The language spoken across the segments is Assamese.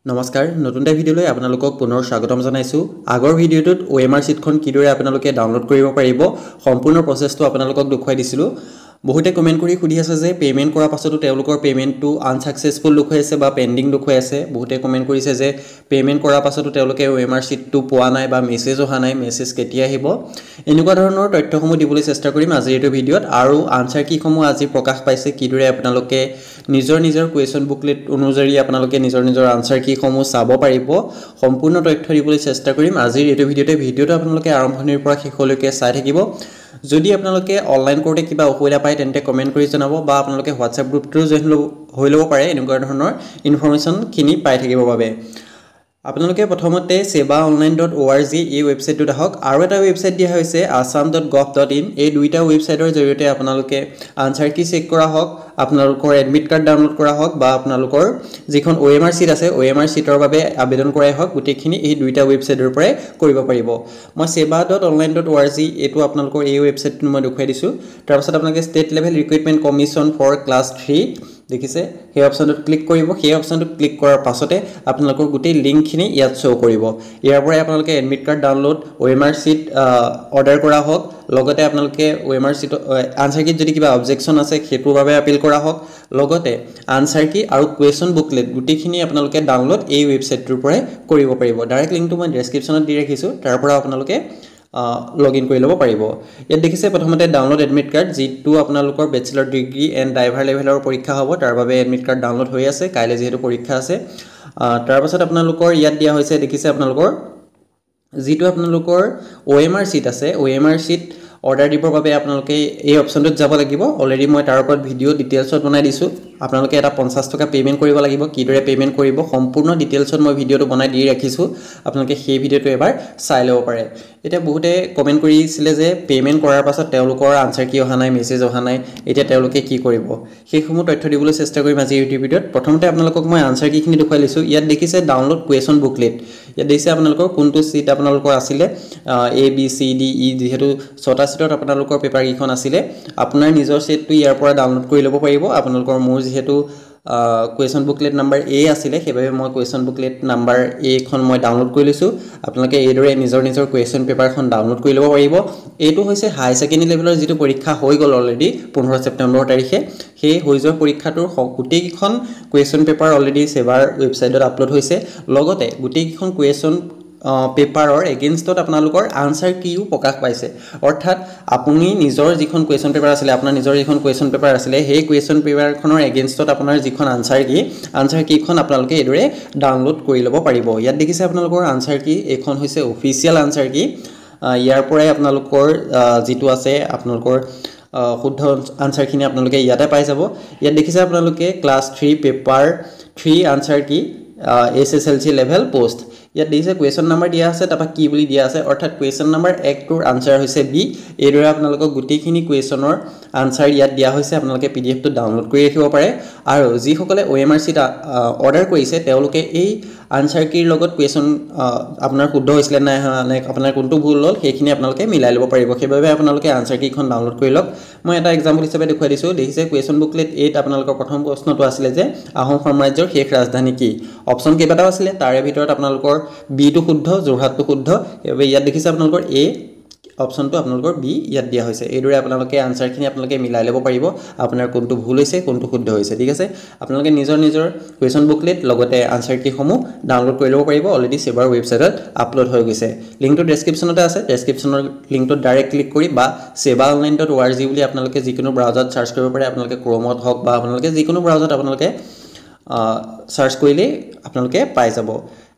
নমস্কাৰ নতুন এটা ভিডিঅলৈ আপোনালোকক পুনৰ স্বাগতম জনাইছো আগৰ ভিডিঅটোত OMR শীটখন কিদৰে আপোনালোকে ডাউনলোড কৰিব পাৰিব সম্পূৰ্ণ প্ৰচেছটো আপোনালোকক দেখুৱাই দিছিলো বহুতে কমেন্ট কৰি খুদি আছে যে পেমেন্ট কৰাৰ পাছতো তেওঁলোকৰ পেমেন্টটো আনসাকসেসফুল দেখুৱাই আছে বা পেন্ডিং দেখুৱাই আছে বহুতে কমেন্ট কৰিছে যে পেমেন্ট কৰাৰ পাছতো তেওঁলোকে OMR শীটটো পোৱা নাই বা মেছেজ অহা নাই মেছেজ কেতিয়া আহিব এনেকুৱা ধৰণৰ তথ্যসমূহ দিবলৈ চেষ্টা কৰিম আজিৰ এই ভিডিঅত আৰু আনসাৰ কিসমূহ আজি প্ৰকাশ পাইছে কিদৰে আপোনালোকে নিজৰ কুৱেশ্যন বুকলেট অনুযায়ী আপোনালোকে নিজৰ আনসাৰ কিসমূহ চাব পাৰিব সম্পূৰ্ণ তথ্য দিবলৈ চেষ্টা কৰিম আজিৰ এই ভিডিঅটো আপোনালোকে আৰম্ভণিৰ পৰা শেষলৈকে চাই থাকিব যদি আপোনালোকে অনলাইন কৰোতে কিবা অসুবিধা পায় তেন্তে কমেন্ট কৰি জনাব বা আপোনালোকে WhatsApp গ্ৰুপটো জয়েন হৈ ল'ব পাৰে এনেকুৱা ধৰণৰ ইনফৰমেশন খিনি পাই থাকিব বাবে আপোনালোকে প্ৰথমতে sebaonline.org এই ওয়েবসাইটটো আহক আৰু এটা ওয়েবসাইট দিয়া হৈছে assam.gov.in এই দুইটা ওয়েবসাইটৰ জৰিয়তে আপোনালোকে আনসাৰ কি চেক কৰা হওক আপোনালোকৰ এডমিট কাৰ্ড ডাউনলোড কৰা হওক বা আপোনালোকৰ যিখন OMR শীট আছে OMR শীটৰ বাবে আবেদন কৰাই হওক গুটেখিনি এই দুইটা ওয়েবসাইটৰ পৰা কৰিব পাৰিব মই seba.online.org এটো আপোনালোকৰ এই ওয়েবসাইটটো মই দেখুৱাই দিছো তাৰ পাছত আপোনালোকে state level recruitment commission for class 3 দেখিছে সেই অপচনটো ক্লিক কৰিব সেই অপচনটো ক্লিক কৰাৰ পাছতে আপোনালোকৰ গুটেই লিংকখিনি ইয়াত শো কৰিব ইয়াৰ পৰা আপোনালোকে admit card download OMR sheet order কৰা হওক লগতে আপোনালোকে OMR শীট আনসাৰ কি যদি কিবা অবজেকশন আছে হেতুৰ বাবে আপিল কৰা হওক লগতে আনসাৰ কি আৰু কুৱেশ্যন বুকলেট গুটেখিনি আপোনালোকে ডাউনলোড এই ওয়েবসাইটটোৰ পৰা কৰিব পাৰিব ডাইৰেক্ট লিংকটো মই ডেসক্ৰিপচনত দি ৰাখিছো তাৰ পৰা আপোনালোকে লগইন কৰি ল'ব পাৰিব ইয়াত দেখিছে প্ৰথমতে ডাউনলোড এডমিট কাৰ্ড যেটো আপোনালোকৰ ব্যাচেলৰ ডিগ্ৰী এণ্ড ড্ৰাইভাৰ লেভেলৰ পৰীক্ষা হ'ব তাৰ বাবে এডমিট কাৰ্ড ডাউনলোড হৈ আছে কাইলে যেহেতু পৰীক্ষা আছে তাৰ পাছত আপোনালোকৰ ইয়াত দিয়া হৈছে দেখিছে আপোনালোকৰ যেটো আপোনালোকৰ OMR শীট আছে OMR শীট অৰ্ডাৰ দিবৰ বাবে আপোনালোকে এই অপচনটোত যাব লাগিব অলৰেডি মই তাৰ ওপৰত ভিডিও ডিটেইলছত বনাই দিছো আপোনালোকে এটা 50 টকা পেমেন্ট কৰিব লাগিব কিদৰে পেমেন্ট কৰিব সম্পূৰ্ণ ডিটেইলছত মই ভিডিওটো বনাই দি ৰাখিছো আপোনালোকে সেই ভিডিওটো এবাৰ চাই ল'ব পাৰে এটা বহুতে কমেন্ট কৰিছিলে যে পেমেন্ট কৰাৰ পাছত তেওঁলোকৰ আনসাৰ কি অহা নাই মেছেজ অহা নাই এটা তেওঁলোকে কি কৰিব সেইসমূহ তথ্য দিবলৈ চেষ্টা কৰিম আজি এই ভিডিওত প্ৰথমতে আপোনালোকক মই আনসাৰ কিখিনি দেখুৱাই লৈছো ইয়াত দেখিছে ডাউনলোড কুৱেশ্যন বুকলেট ইয়াত দেখিছে আপোনালোকৰ কোনটো শীট আপোনালোকৰ আছিলে A B C D E যেহেতু 6টা শীটত আপোনালোকৰ পেপাৰ কিখন আছিলে আপোনাৰ নিজৰ শীটটো ইয়াৰ পৰা ডাউনলোড কৰি ল'ব পাৰিব আপোনালোকৰ মোৰ যেহেতু কুৱেশ্যন বুকলেট নাম্বাৰ A আছিলে সেইবাবে মই কুৱেশ্যন বুকলেট নাম্বাৰ A খন মই ডাউনলোড কৰি লৈছো আপোনালোকে এইদৰে নিজৰ কুৱেশ্যন পেপাৰখন ডাউনলোড কৰি ল'ব পাৰিব এইটো হৈছে হাই সেকেন্ডাৰী লেভেলৰ যেটো পৰীক্ষা হৈ গল অলৰেডি 15 সেপ্টেম্বৰ তাৰিখে সেই হৈ যোৱা পৰীক্ষাটোৰ গুটেইখন কুৱেশ্যন পেপাৰ অলৰেডি সেবাৰ ওয়েবসাইটত আপলোড হৈছে লগতে গুটেইখন কুৱেশ্যন পেপাৰৰ এগেইনষ্টত আপোনালোকৰ আনসাৰ কিও প্ৰকাশ পাইছে অৰ্থাৎ আপুনি নিজৰ যিখন কুৱেশ্যন পেপাৰ আছিল আপোনাৰ নিজৰ যিখন কুৱেশ্যন পেপাৰ আছিল সেই কুৱেশ্যন পেপাৰখনৰ এগেইনষ্টত আপোনাৰ যিখন আনসাৰ কিখন আপোনালোকে এদৰে ডাউনলোড কৰি ল'ব পাৰিব ইয়াত দেখিছে আপোনালোকৰ আনসাৰ কি এখন হৈছে অফিচিয়েল আনসাৰ কি ইয়াৰ পৰাই আপোনালোকৰ যেটো আছে আপোনালোকৰ শুদ্ধ আনসাৰ খিনি আপোনালোকে ইয়াতে পাই যাব ইয়াত দেখিছে আপোনালোকে ক্লাছ 3 পেপাৰ 3 আনসাৰ কি SSLC লেভেল পোষ্ট ইয়াত দিছে কুৱেশ্যন নাম্বাৰ দিয়া আছে তাপা কি বুলি দিয়া আছে অৰ্থাৎ কুৱেশ্যন নাম্বাৰ 1 টোৰ আনসাৰ হৈছে B এইদৰে আপোনালোকক গুটেইখিনি কুৱেশ্যনৰ আনসাৰ ইয়াত দিয়া হৈছে আপোনালোকে PDF টো ডাউনলোড কৰি ৰাখিব পাৰে আৰু যি সকলে OMR শীট অৰ্ডাৰ কৰিছে তেওঁলোকে এই আনসাৰ কিৰ লগত কুৱেশ্যন আপোনাৰ শুদ্ধ হৈছিল নাই আপোনাৰ কোনটো ভুল হ'ল সেইখিনি আপোনালোকে মিলাই ল'ব পাৰিব সেইবাবে আপোনালোকে আনসাৰ কিখন ডাউনলোড কৰি লওক মই এটা এক্সাম্পল হিচাপে দেখুৱাই দিছো দেখিছে কুৱেশ্যন বুকলেট 8 আপোনালোকৰ প্ৰথম প্ৰশ্নটো আছিল যে আহোম সাম্ৰাজ্যৰ শেষ ৰাজধানী কি অপচন কেইবাটাও আছিল তাৰে ভিতৰত আপোনালোকৰ বি টো শুদ্ধ যোৰহাটটো শুদ্ধ এবে ইয়াত দেখিছে আপোনালোকৰ এ অপচনটো আপোনালোকৰ বি ইয়াত দিয়া হৈছে এইদৰে আপোনালোকে আনসাৰখিনি আপোনালোকে মিলাই ল'ব পাৰিব আপোনাৰ কোনটো ভুল হৈছে কোনটো শুদ্ধ হৈছে ঠিক আছে আপোনালোকে নিজৰ কুৱেশ্যন বুকলেট লগতে আনসাৰ কিসমূহ ডাউনলোড কৰি ল'ব পাৰিব অলৰেডি সেবাৰ ওয়েবসাইটত আপলোড হৈ গৈছে লিংকটো ডেসক্ৰিপচনতে আছে ডেসক্ৰিপচনৰ লিংকটো ডাইৰেক্ট ক্লিক কৰি বা sebaonline.org বুলি আপোনালোকে যিকোনো ব্ৰাউজাৰত সাৰ্চ কৰিব পাৰে আপোনালোকে ক্ৰোমত হওক বা আপোনালোকে যিকোনো ব্ৰাউজাৰত আপোনালোকে সাৰ্চ কৰিলে আপোনালোকে পাই যাব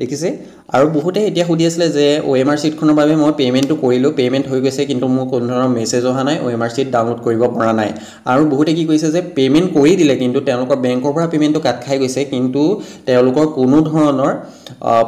দেখিছে আৰু বহুতে এতিয়া খুদি আছিল যে OMR শীটখনৰ বাবে মই পেমেন্টটো কৰিলো পেমেন্ট হৈ গৈছে কিন্তু মোৰ কোনো ধৰণৰ মেছেজ অহা নাই OMR শীট ডাউনলোড কৰিব পৰা নাই আৰু বহুতে কি কৈছে যে পেমেন্ট কৰি দিলে কিন্তু তেওঁলোকৰ বেংকৰ পৰা পেমেন্টটো কাট খাই গৈছে কিন্তু তেওঁলোকৰ কোনো ধৰণৰ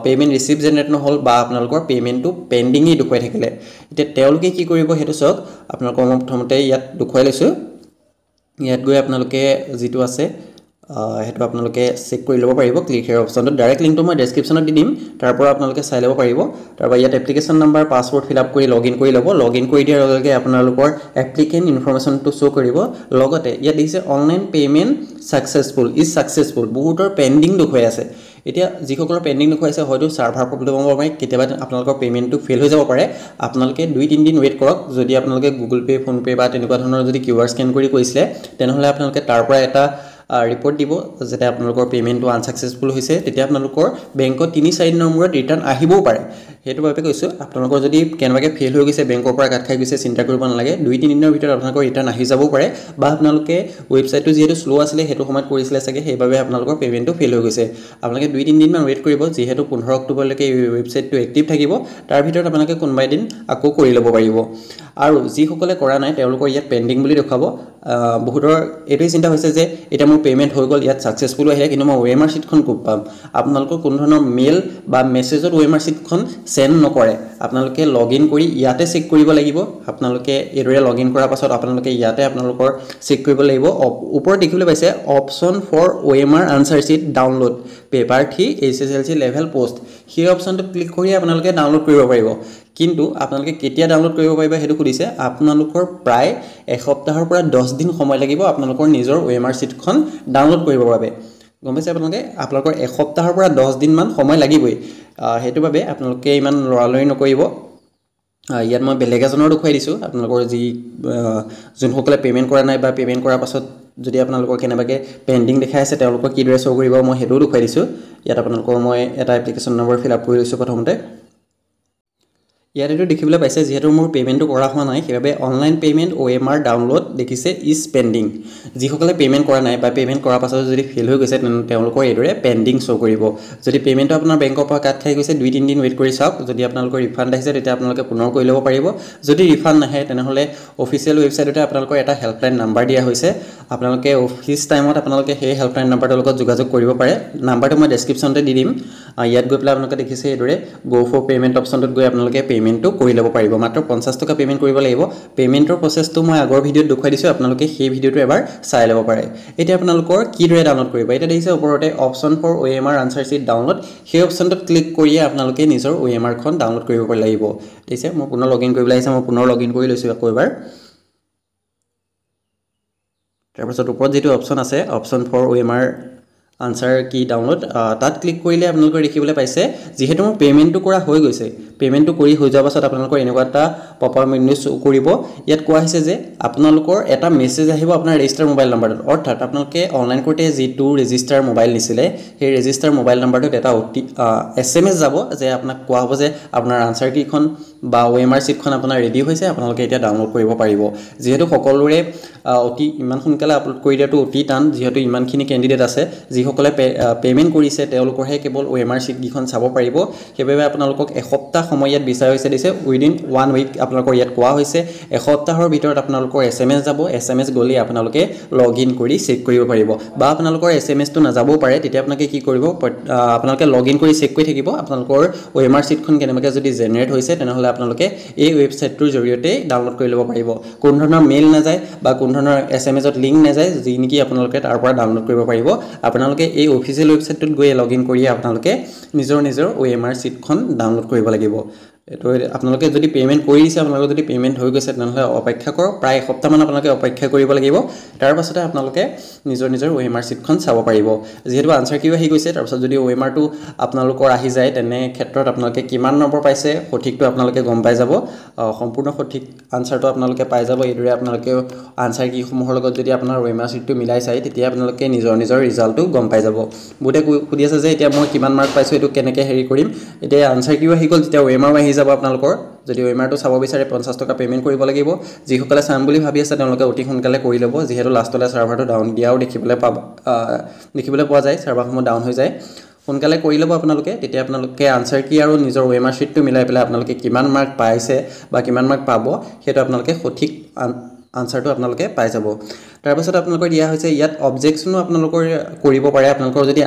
পেমেন্ট ৰিসিভ জেনেৰেট নহল বা আপোনালোকৰ পেমেন্টটো পেন্ডিংই দেখুৱাই থাকিলে এতিয়া তেওঁলোকে কি কৰিব হেতু সক আপোনালোকৰ প্ৰথমতে ইয়াত দেখুৱাই লৈছো ইয়াত গৈ আপোনালোকে যেটো আছে হেতু আপোনালোকে চেক কৰি ল'ব পাৰিব ক্লিক হিয়াৰ অপচনটো ডাইৰেক্ট লিংকটো মই ডেসক্ৰিপচনত দি দিম তাৰ পৰা আপোনালোকে চাই ল'ব পাৰিব তাৰ পৰা ইয়াত application number password fill up কৰি লগইন কৰি ল'ব লগইন কৰি দিয়াৰ লগে লগে আপোনালোকৰ এপ্লিকেন্ট ইনফৰমেশনটো শো কৰিব লগতে ইয়াত দিছে অনলাইন পেমেন্ট সাকসেসফুল বহুতৰ পেন্ডিং দেখুৱাই আছে এতিয়া যিসকলৰ পেণ্ডিং দেখুৱাইছে হয়তো সাৰ্ভাৰ প্ৰব্লেম হ'ব পাৰে কেতিয়াবা আপোনালোকৰ পেমেন্টটো ফেল হৈ যাব পাৰে আপোনালোকে 2-3 দিন ওয়েট কৰক যদি আপোনালোকে গুগল পে ফোন পে বা তেনেকুৱা ধৰণৰ যদি কিউআৰ স্ক্যান কৰি কৈছিলে তেনেহলে আপোনালোকে তাৰ পৰা এটা ৰিপৰ্ট দিব যেটা আপোনালোকৰ পেমেন্টটো আনসাকসেসফুল হৈছে তেতিয়া আপোনালোকৰ বেংকত 3-4 দিনৰ মূৰত ৰিটাৰ্ণ আহিবও পাৰে হেতু বাবে কৈছো আপোনালোকৰ যদি কেনেবাকে ফেল হৈ গৈছে বেংকৰ পৰা কাট খাই গৈছে চিন্তা কৰিব নালাগে 2-3 দিনৰ ভিতৰত আপোনালোকৰ ৰিটাৰ্ণ আহি যাবও পাৰে বা আপোনালোকে ওয়েবসাইটটো যেহেতু স্লো আছিল হেতু সময়ত কৰিছিলে চাগে সেইভাবে আপোনালোকৰ পেমেন্টটো ফেল হৈ গৈছে আপোনালোকে 2-3 দিন মান ওয়েট কৰিব যেহেতু 15 অক্টোবৰলৈকে এই ওয়েবসাইটটো এক্টিভ থাকিব তাৰ ভিতৰত আপোনালোকে কোনবাই দিন আকৌ কৰি ল'ব পাৰিব আৰু যিসকলে কৰা নাই তেওঁলোকৰ ইয়াত পেণ্ডিং বুলি দেখাব বহুতৰ এটোই চিন্তা হৈছে যে এটা মোৰ পেমেন্ট হৈ গল ইয়াত সাকসেসফুল আহিলে কিন্তু মই ওএমআৰ শীটখন খুব পাম আপোনালোকৰ কোন ধৰণৰ মেইল বা মেসেজত ওএমআৰ শীটখন সেন্ড নকৰে আপোনালোকে লগইন কৰি ইয়াতে চেক কৰিব লাগিব আপোনালোকে এৰে লগইন কৰাৰ পাছত আপোনালোকে ইয়াতে আপোনালোকৰ চেক কৰিব লাগিব ওপৰত দেখিবলৈ পাইছে option for OMR answer sheet download paper 3 SSLC level post সেই অপচনটো ক্লিক কৰি আপোনালোকে ডাউনলোড কৰিব পাৰিব কিন্তু আপোনালোকে কেতিয়া ডাউনলোড কৰিব পাৰিব হেতু খুদিছে আপোনালোকৰ প্ৰায় এসপ্তাহৰ পৰা 10 দিন সময় লাগিব আপোনালোকৰ নিজৰ ওএমআৰ শীটখন ডাউনলোড কৰিবৰ বাবে গম পাইছে আপোনালোকৰ এসপ্তাহৰ পৰা 10 দিন মান সময় লাগিবই হেতু বাবে আপোনালোকে ইমান লৰালৰি নকৰিব ইয়াত মই বেলেগ এজনৰ দেখুৱাই দিছো আপোনালোকৰ যি যোনসকলে পেমেন্ট কৰা নাই বা পেমেন্ট কৰাৰ পাছত যদি আপোনালোকৰ কেনেবাকে পেন্ডিং দেখাই আছে তেওঁলোকৰ কি দৰে শো কৰিব মই হেতু দেখুৱাই দিছো ইয়াত আপোনালোকৰ মই এটা এপ্লিকেশন নম্বৰ ফিল আপ কৰি লৈছো প্ৰথমতে ইয়াত এটো দেখিবলৈ পাইছে যেহেতু মোৰ পেমেন্টটো কৰা হোৱা নাই সেইভাবে অনলাইন পেমেন্ট ওএমআৰ ডাউনলোড দেখিছে ইজ পেন্ডিং যিসকলে পেমেন্ট কৰা নাই বা পেমেন্ট কৰাৰ পাছত যদি ফেল হৈ গৈছে তেওঁলোকৰ এদৰে পেন্ডিং শো কৰিব যদি পেমেন্টটো আপোনাৰ বেংকৰ পৰা কাট খাই গৈছে 2-3 দিন ওয়েট কৰি চাওক যদি আপোনালোকৰ ৰিফান্ড আহিছে তেতিয়া আপোনালোকে পুনৰ কৰি ল'ব পাৰিব যদি ৰিফান্ড নাহে তেনেহলে অফিচিয়েল ওয়েবসাইটতে আপোনালোকৰ এটা হেল্পলাইন নম্বৰ দিয়া হৈছে আপোনালোকে অফিস টাইমত আপোনালোকে সেই হেল্পলাইন নম্বৰটোৰ লগত যোগাযোগ কৰিব পাৰে নম্বৰটো মই ডেসক্ৰিপচনতে দি দিম ইয়াত গৈ পেলাই আপোনালোকে দেখিছে এদৰে গো ফৰ পেমেন্ট অপচনটোত গৈ আপোনালোকে পেমেন্টটো কৰি ল'ব পাৰিব মাত্ৰ 50 টকা পেমেন্ট কৰিব লাগিব পেমেন্টৰ প্ৰসেসটো মই আগৰ ভিডিওত দেখুৱাই দিছো আপোনালোকে সেই ভিডিওটো এবাৰ চাই ল'ব পাৰে এতিয়া আপোনালোকৰ কি দৰে ডাউনলোড কৰিব এটা দেখিছে ওপৰতে option for OMR answer sheet download সেই অপচনটোত ক্লিক কৰি আপোনালোকে নিজৰ ওএমআৰ খন ডাউনলোড কৰিব লাগিব দেখিছে মই পুনৰ লগইন কৰিবলৈ আহিছে মই পুনৰ লগইন কৰি লৈছো আকৌ এবাৰ তাৰপিছত ওপৰত যেটো অপচন আছে অপচন ফৰ ওএমআৰ আনসাৰ কি ডাউনলোড তাত ক্লিক কৰিলে আপোনালোকে দেখিবলৈ পাইছে যেহেতু মোৰ পেমেন্টটো কৰা হৈ গৈছে পেমেন্টটো কৰি হৈ যোৱাৰ পাছত আপোনালোকৰ এনেকুৱা এটা পপআপ মেনু শো কৰিব ইয়াত কোৱা হৈছে যে আপোনালোকৰ এটা মেসেজ আহিব আপোনাৰ ৰেজিষ্টাৰ মোবাইল নম্বৰত অৰ্থাৎ আপোনালোকে অনলাইন কৰতে যেটো ৰেজিষ্টাৰ মোবাইল নিছিলে সেই ৰেজিষ্টাৰ মোবাইল নম্বৰটোত এটা এসএমএস যাব যে আপোনাক কোৱা হ'ব যে আপোনাৰ আনসাৰ কিখন বা ওএমআৰ শীটখন আপোনাৰ ৰেডি হৈছে আপোনালোকে এটা ডাউনলোড কৰিব পাৰিব যেহেতু সকলোৰে অতি ইমান সোনকালে আপলোড কৰি দিয়াটো অতি টান যেহেতু ইমানখিনি ক্যান্ডিডেট আছে যিসকলে পেমেন্ট কৰিছে তেওঁলোকৰহে কেৱল ওএমআৰ শীট কিখন চাব পাৰিব সেইবাবে আপোনালোকক এসপ্তাহ সময় ইয়াত বিচাৰ হৈছে দিছে উইদিন 1 উইক আপোনালোকৰ ইয়াত কোৱা হৈছে এসপ্তাহৰ ভিতৰত আপোনালোকৰ এসএমএস যাব এসএমএস গলি আপোনালোকে লগইন কৰি চেক কৰিব পাৰিব বা আপোনালোকৰ এসএমএসটো নাযাবও পাৰে তেতিয়া আপোনালোকে কি কৰিব আপোনালোকে লগইন কৰি চেক কৰি থাকিব আপোনালোকৰ ওএমআৰ শীটখন কেনেবাকে যদি জেনাৰেট হৈছে তেনেহলে আপোনালোকে এই ওয়েবসাইটটোৰ জৰিয়তে ডাউনলোড কৰি ল'ব পাৰিব কোন ধৰণৰ মেইল না যায় বা কোন ধৰণৰ এসএমএসত লিংক না যায় যি নেকি আপোনালোকে তাৰ পৰা ডাউনলোড কৰিব পাৰিব আপোনালোকে এই অফিচিয়েল ওয়েবসাইটটোত গৈ লগইন কৰি আপোনালোকে নিজৰ ওএমআৰ শীটখন ডাউনলোড কৰিব লাগিব এটো আপোনালোকে যদি পেমেন্ট কৰি দিছে আপোনালোকৰ যদি পেমেন্ট হৈ গৈছে তেনেহলে অপেক্ষা কৰক প্ৰায় এসপ্তাহ মান আপোনালোকে অপেক্ষা কৰিব লাগিব তাৰ পাছতে আপোনালোকে নিজৰ ওএমআৰ শীটখন চাব পাৰিব যেহেতু আনসাৰ কিউ আহি গৈছে তাৰ পাছত যদি ওএমআৰ টো আপোনালোকৰ আহি যায় তেনে ক্ষেত্ৰত আপোনালোকে কিমান নম্বৰ পাইছে সঠিকটো আপোনালোকে গম পাই যাব সম্পূৰ্ণ সঠিক আনসাৰটো আপোনালোকে পাই যাব এদৰে আপোনালোকে আনসাৰ কি সমূহৰ লগত যদি আপোনাৰ ওএমআৰ শীটটো মিলাই চাই তেতিয়া আপোনালোকে নিজৰ ৰিজাল্টটো গম পাই যাব বুতে খুদি আছে যে এতিয়া মই কিমান মাৰ্ক পাইছো এটো কেনেকে হেৰি কৰিম এতিয়া আনসাৰ কিউ আহি গল যেতিয়া ওএমআৰ আহি যাব আপোনালোকৰ যদি ওএমআৰটো চাব বিচাৰে 50 টকা পেমেন্ট কৰিব লাগিব যিসকলে চাম বুলি ভাবি আছে তেওঁলোকে অতি সোনকালে কৰি ল'ব যেহেতু লাষ্টলে সাৰ্ভাৰটো ডাউন দিয়াও দেখিবলৈ পোৱা যায় সাৰ্ভাৰসমূহ ডাউন হৈ যায় সোনকালে কৰি ল'ব আপোনালোকে তেতিয়া আপোনালোকে আনসাৰ কি আৰু নিজৰ ওএমআৰ শীটটো মিলাই পেলাই আপোনালোকে কিমান মাৰ্ক পাইছে বা কিমান মাৰ্ক পাব হেতু আপোনালোকে সঠিক আনসাৰটো আপোনালোকে পাই যাব তাৰ পাছত আপোনালোকৰ দিয়া হৈছে ইয়াত অবজেকশনো আপোনালোকৰ কৰিব পাৰে আপোনালোকৰ যদি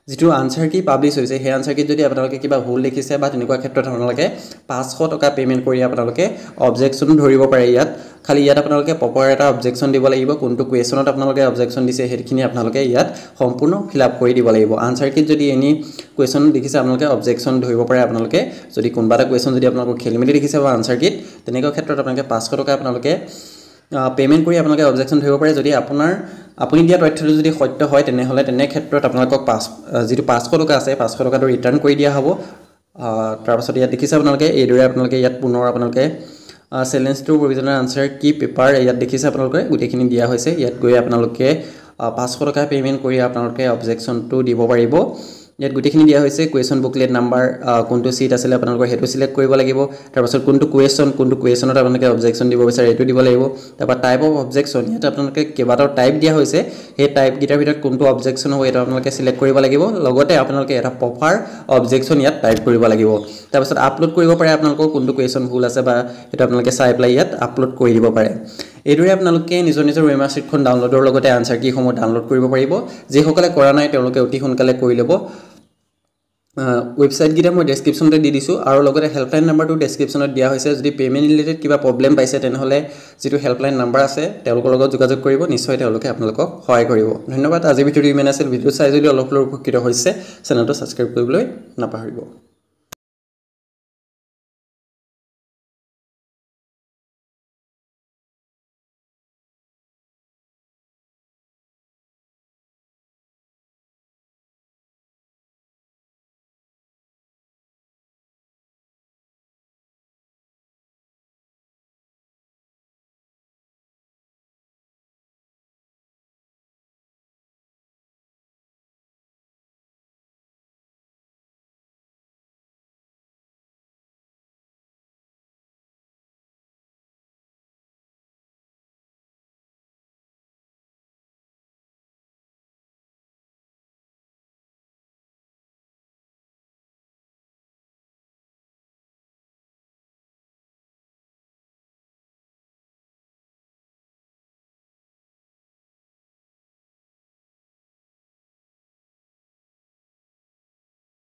যেটো আনসাৰ কি পাবলিশ হৈছে সেই আনসাৰ কি যদি আপোনালোকে কিবা ভুল লিখিছে বা তেনেকুৱা ক্ষেত্ৰত আপোনালোকে 500 টকা পেমেন্ট কৰি আপোনালোকে অবজেকশন ধৰিব পাৰে ইয়াত খালি ইয়াত আপোনালোকে প্ৰপাৰ এটা অবজেকশন দিব লাগিব কোনটো কোৱেশ্যনত আপোনালোকে অবজেকশন দিছে হেখিনি আপোনালোকে ইয়াত সম্পূৰ্ণ ফিল আপ কৰি দিব লাগিব আনসাৰ কি যদি এনি কোৱেশ্যন দেখিছে আপোনালোকে অবজেকশন ধৰিব পাৰে আপোনালোকে যদি কোনবা এটা কোৱেশ্যন যদি আপোনালোকৰ খেলিমেলি দেখিছে বা আনসাৰ কি তেনেকুৱা ক্ষেত্ৰত আপোনালোকে 500 টকা আপোনালোকে পেমেন্ট কৰি আপোনালোকে অবজেকশন ধৰিব পাৰে যদি আপোনাৰ আপুনি দিয়া তথ্যটো যদি সত্য হয় তেনেহ'লে তেনে ক্ষেত্ৰত আপোনালোকক যিটো 500 টকা আছে 500 টকাটো ৰিটাৰ্ণ কৰি দিয়া হ'ব তাৰপাছত ইয়াত দেখিছে আপোনালোকে এইদৰে আপোনালোকে ইয়াত পুনৰ আপোনালোকে চেলেঞ্জ টু প্ৰভিজনাল আনসাৰ কি পেপাৰ ইয়াত দেখিছে আপোনালোকে গোটেইখিনি দিয়া হৈছে ইয়াত গৈ আপোনালোকে 500 টকা পেমেন্ট কৰি আপোনালোকে অবজেকশনটো দিব পাৰিব ইয়াত গোটেইখিনি দিয়া হৈছে কোৱেশ্চন বুকলেট নাম্বাৰ কোনটো সিট আছিল আপোনালোকৰ হেতু সিলেক্ট কৰিব লাগিব তাৰপাছত কোনটো কোৱেশ্চনত আপোনালোকে অবজেকশন দিব বিচাৰে এটো দিব লাগিব তাৰপা টাইপ অফ অবজেকশন ইয়াত আপোনালোকে কেবাটাও টাইপ দিয়া হৈছে এই টাইপ গিটাৰ ভিতৰত কোনটো অবজেকশন হ'ব এটা আপোনালোকে সিলেক্ট কৰিব লাগিব লগতে আপোনালোকে এটা প্ৰপাৰ অবজেকশন ইয়াত টাইপ কৰিব লাগিব তাৰপাছত আপলোড কৰিব পাৰে আপোনালোকৰ কোনটো কোৱেশ্চন ভুল আছে বা এটা আপোনালোকে চাই প্লাই ইয়াত আপলোড কৰি দিব পাৰে এইদৰে আপোনালোকে নিজৰ OMR শীটখন ডাউনলোডৰ লগতে আনসাৰ কিসমূহ ডাউনলোড কৰিব পাৰিব যিসকলে কৰা নাই তেওঁলোকে অতি সোনকালে কৰি ল'ব ওয়েবসাইট গিটা মই ডেসক্ৰিপচনতে দি দিছো আৰু লগতে হেল্পলাইন নাম্বাৰটো ডেসক্ৰিপচনত দিয়া হৈছে যদি পেমেন্ট ৰিলেটেড কিবা প্ৰবলেম পাইছে তেনেহলে যেটো হেল্পলাইন নাম্বাৰ আছে তেওঁলোকৰ লগত যোগাযোগ কৰিব নিশ্চয় তেওঁলোকে আপোনালোকক সহায় কৰিব ধন্যবাদ আজি ভিডিঅ'টো ইমান আছিল ভিডিঅ' চাই যদি অলপ উপকৃত হৈছে চেনেলটো সাবস্ক্ৰাইব কৰিবলৈ নাপাহৰিব